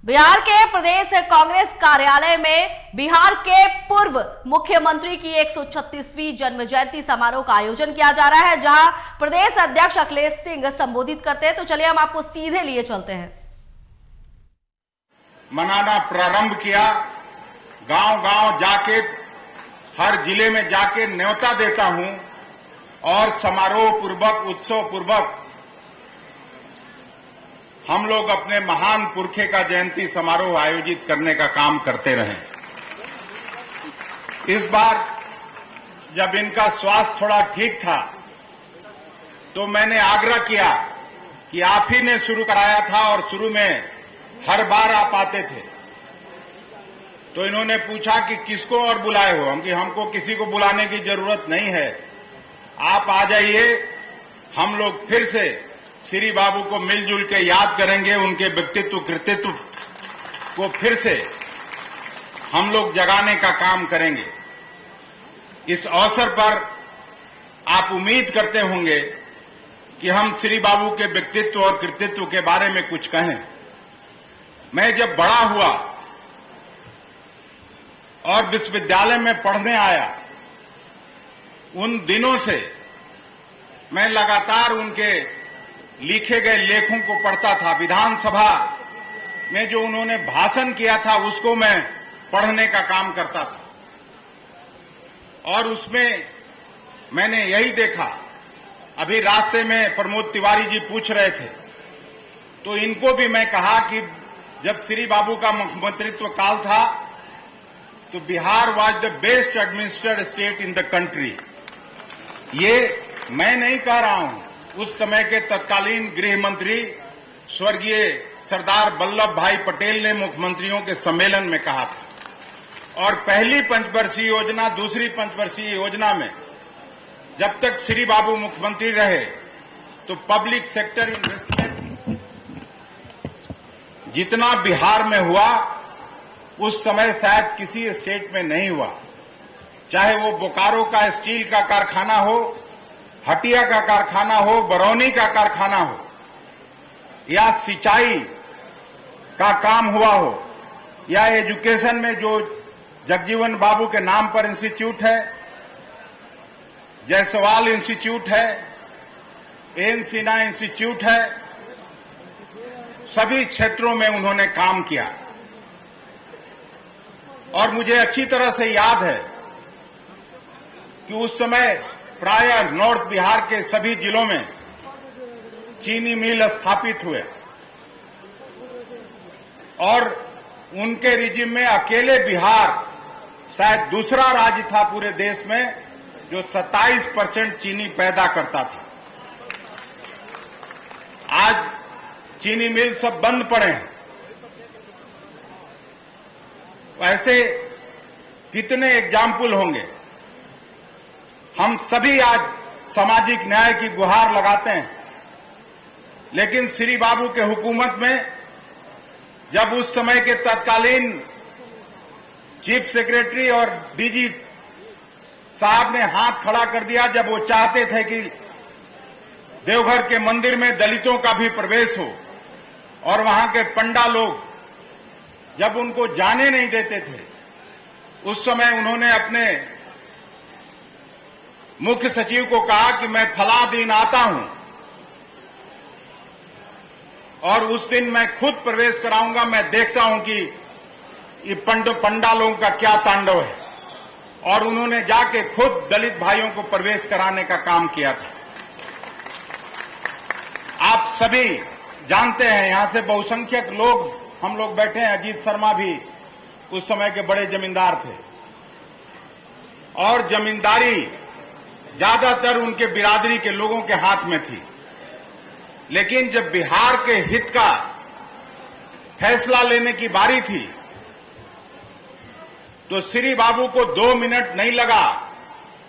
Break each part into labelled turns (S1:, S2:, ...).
S1: बिहार के प्रदेश कांग्रेस कार्यालय में बिहार के पूर्व मुख्यमंत्री की 136वीं जन्म जयंती समारोह का आयोजन किया जा रहा है, जहां प्रदेश अध्यक्ष अखिलेश सिंह संबोधित करते हैं। तो चलिए हम आपको सीधे लिए चलते हैं।
S2: मनाना प्रारंभ किया, गांव-गांव जाके, हर जिले में जाके न्योता देता हूं और समारोह पूर्वक, उत्सव पूर्वक हम लोग अपने महान पुरखे का जयंती समारोह आयोजित करने का काम करते रहे। इस बार जब इनका स्वास्थ्य थोड़ा ठीक था तो मैंने आग्रह किया कि आप ही ने शुरू कराया था और शुरू में हर बार आप आते थे। तो इन्होंने पूछा कि किसको और बुलाए हो, हमको किसी को बुलाने की जरूरत नहीं है, आप आ जाइए। हम लोग फिर से श्री बाबू को मिलजुल के याद करेंगे, उनके व्यक्तित्व कृतित्व को फिर से हम लोग जगाने का काम करेंगे। इस अवसर पर आप उम्मीद करते होंगे कि हम श्री बाबू के व्यक्तित्व और कृतित्व के बारे में कुछ कहें। मैं जब बड़ा हुआ और विश्वविद्यालय में पढ़ने आया, उन दिनों से मैं लगातार उनके लिखे गए लेखों को पढ़ता था। विधानसभा में जो उन्होंने भाषण किया था उसको मैं पढ़ने का काम करता था और उसमें मैंने यही देखा। अभी रास्ते में प्रमोद तिवारी जी पूछ रहे थे तो इनको भी मैं कहा कि जब श्री बाबू का मुख्यमंत्रित्व काल था तो Bihar was the best administrated state in the country. ये मैं नहीं कह रहा हूं, उस समय के तत्कालीन गृह मंत्री स्वर्गीय सरदार वल्लभ भाई पटेल ने मुख्यमंत्रियों के सम्मेलन में कहा था। और पहली पंचवर्षीय योजना, दूसरी पंचवर्षीय योजना में जब तक श्री बाबू मुख्यमंत्री रहे तो पब्लिक सेक्टर इन्वेस्टमेंट जितना बिहार में हुआ उस समय शायद किसी स्टेट में नहीं हुआ। चाहे वो बोकारो का स्टील का कारखाना हो, हटिया का कारखाना हो, बरौनी का कारखाना हो, या सिंचाई का काम हुआ हो, या एजुकेशन में जो जगजीवन बाबू के नाम पर इंस्टीट्यूट है, जायसवाल इंस्टीट्यूट है, एन सिन्हा इंस्टीट्यूट है, सभी क्षेत्रों में उन्होंने काम किया। और मुझे अच्छी तरह से याद है कि उस समय प्रायः नॉर्थ बिहार के सभी जिलों में चीनी मिल स्थापित हुए और उनके रिजिम में अकेले बिहार शायद दूसरा राज्य था पूरे देश में जो 27% चीनी पैदा करता था। आज चीनी मिल सब बंद पड़े हैं। ऐसे कितने एग्जाम्पल होंगे। हम सभी आज सामाजिक न्याय की गुहार लगाते हैं, लेकिन श्री बाबू के हुकूमत में जब उस समय के तत्कालीन चीफ सेक्रेटरी और डीजी साहब ने हाथ खड़ा कर दिया, जब वो चाहते थे कि देवघर के मंदिर में दलितों का भी प्रवेश हो और वहां के पंडा लोग जब उनको जाने नहीं देते थे, उस समय उन्होंने अपने मुख्य सचिव को कहा कि मैं फला दिन आता हूं और उस दिन मैं खुद प्रवेश कराऊंगा, मैं देखता हूं कि ये पंडा लोगों का क्या तांडव है। और उन्होंने जाके खुद दलित भाइयों को प्रवेश कराने का काम किया था। आप सभी जानते हैं, यहां से बहुसंख्यक लोग हम लोग बैठे हैं। अजीत शर्मा भी उस समय के बड़े जमींदार थे और जमींदारी ज्यादातर उनके बिरादरी के लोगों के हाथ में थी। लेकिन जब बिहार के हित का फैसला लेने की बारी थी तो श्री बाबू को 2 मिनट नहीं लगा।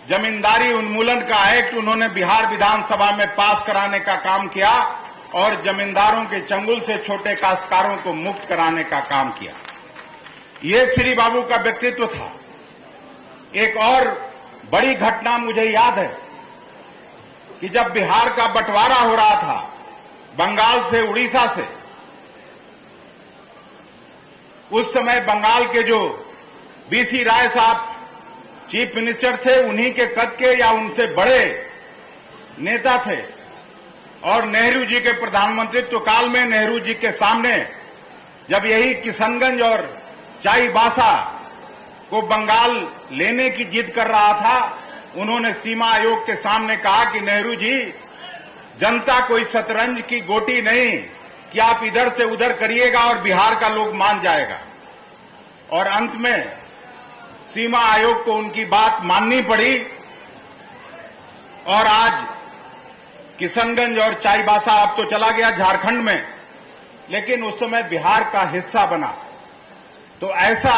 S2: जमींदारी उन्मूलन का एक्ट उन्होंने बिहार विधानसभा में पास कराने का काम किया और जमींदारों के चंगुल से छोटे काश्तकारों को मुक्त कराने का काम किया। ये श्री बाबू का व्यक्तित्व था। एक और बड़ी घटना मुझे याद है कि जब बिहार का बंटवारा हो रहा था बंगाल से, उड़ीसा से, उस समय बंगाल के जो बीसी राय साहब चीफ मिनिस्टर थे, उन्हीं के कद के या उनसे बड़े नेता थे। और नेहरू जी के प्रधानमंत्रित्व काल में नेहरू जी के सामने जब यही किशनगंज और चाईबासा को बंगाल लेने की जिद कर रहा था, उन्होंने सीमा आयोग के सामने कहा कि नेहरू जी, जनता कोई शतरंज की गोटी नहीं कि आप इधर से उधर करिएगा और बिहार का लोग मान जाएगा। और अंत में सीमा आयोग को उनकी बात माननी पड़ी और आज किशनगंज और चाईबासा अब तो चला गया झारखंड में, लेकिन उस समय बिहार का हिस्सा बना। तो ऐसा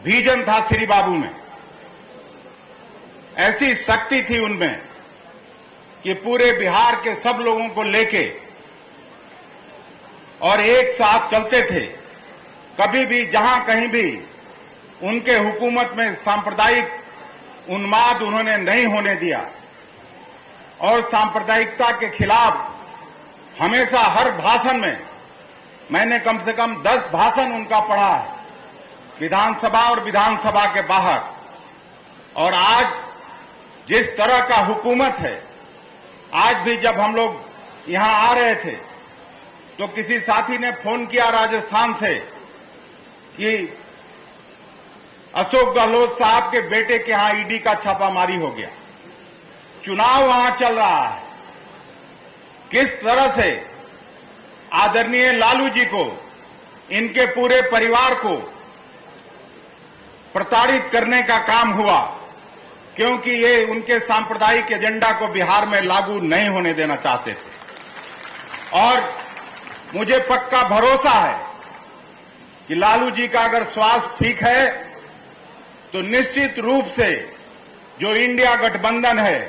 S2: विजन था श्री बाबू में, ऐसी शक्ति थी उनमें कि पूरे बिहार के सब लोगों को लेके और एक साथ चलते थे। कभी भी जहां कहीं भी उनके हुकूमत में सांप्रदायिक उन्माद उन्होंने नहीं होने दिया और सांप्रदायिकता के खिलाफ हमेशा हर भाषण में, मैंने कम से कम 10 भाषण उनका पढ़ा है, विधानसभा और विधानसभा के बाहर। और आज जिस तरह का हुकूमत है, आज भी जब हम लोग यहां आ रहे थे तो किसी साथी ने फोन किया राजस्थान से कि अशोक गहलोत साहब के बेटे के यहां ईडी का छापामारी हो गया, चुनाव वहां चल रहा है। किस तरह से आदरणीय लालू जी को, इनके पूरे परिवार को प्रताड़ित करने का काम हुआ, क्योंकि ये उनके सांप्रदायिक एजेंडा को बिहार में लागू नहीं होने देना चाहते थे। और मुझे पक्का भरोसा है कि लालू जी का अगर स्वास्थ्य ठीक है तो निश्चित रूप से जो इंडिया गठबंधन है,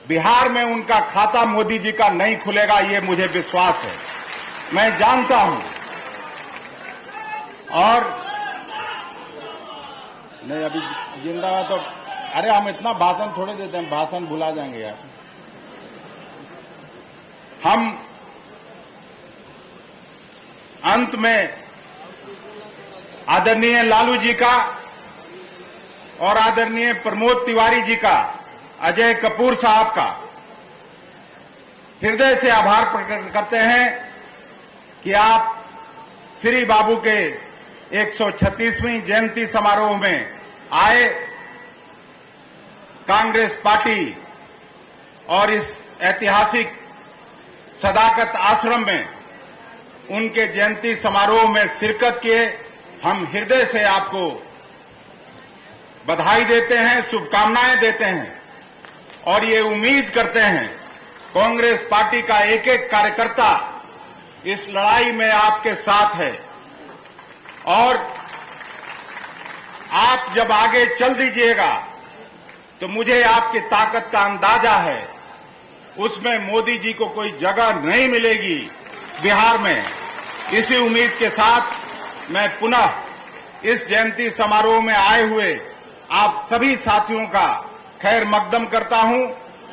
S2: बिहार में उनका खाता मोदी जी का नहीं खुलेगा, ये मुझे विश्वास है, मैं जानता हूं। और नहीं, अभी जिंदाबाद तो, अरे हम इतना भाषण थोड़े देते हैं, भाषण भुला जाएंगे यार। हम अंत में आदरणीय लालू जी का और आदरणीय प्रमोद तिवारी जी का, अजय कपूर साहब का हृदय से आभार प्रकट करते हैं कि आप श्री बाबू के 136वीं जयंती समारोह में आए। कांग्रेस पार्टी और इस ऐतिहासिक सदाकत आश्रम में उनके जयंती समारोह में शिरकत किए। हम हृदय से आपको बधाई देते हैं, शुभकामनाएं देते हैं और ये उम्मीद करते हैं कांग्रेस पार्टी का एक एक कार्यकर्ता इस लड़ाई में आपके साथ है। और आप जब आगे चल दीजिएगा तो मुझे आपकी ताकत का अंदाजा है, उसमें मोदी जी को कोई जगह नहीं मिलेगी बिहार में। इसी उम्मीद के साथ मैं पुनः इस जयंती समारोह में आए हुए आप सभी साथियों का खैर मकदम करता हूं,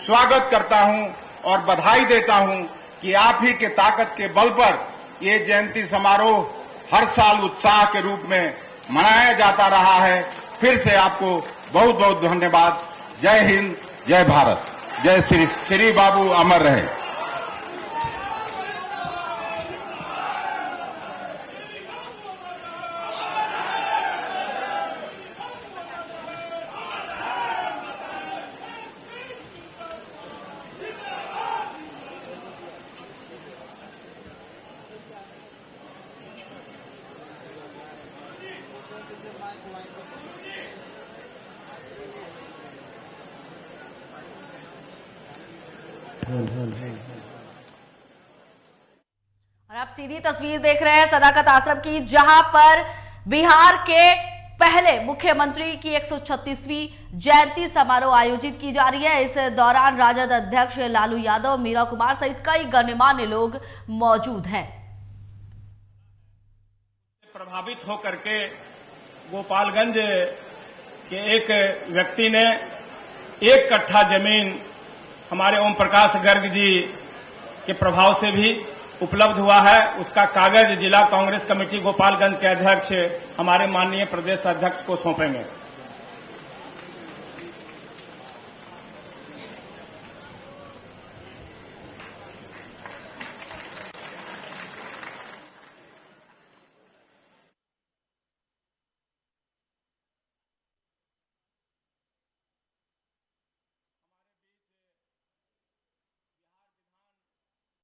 S2: स्वागत करता हूं और बधाई देता हूं कि आप ही के ताकत के बल पर ये जयंती समारोह हर साल उत्साह के रूप में मनाया जाता रहा है। फिर से आपको बहुत बहुत धन्यवाद। जय हिंद, जय भारत, जय श्री बाबू अमर रहे।
S1: और आप सीधी तस्वीर देख रहे हैं सदाकत आश्रम की, जहां पर बिहार के पहले मुख्यमंत्री की 136वीं जयंती समारोह आयोजित की जा रही है। इस दौरान राजद अध्यक्ष लालू यादव, मीरा कुमार सहित कई गणमान्य लोग मौजूद हैं।
S3: प्रभावित होकर के गोपालगंज के एक व्यक्ति ने 1 कट्ठा जमीन हमारे ओम प्रकाश गर्ग जी के प्रभाव से भी उपलब्ध हुआ है उसका कागज जिला कांग्रेस कमेटी गोपालगंज के अध्यक्ष हमारे माननीय प्रदेश अध्यक्ष को सौंपेंगे।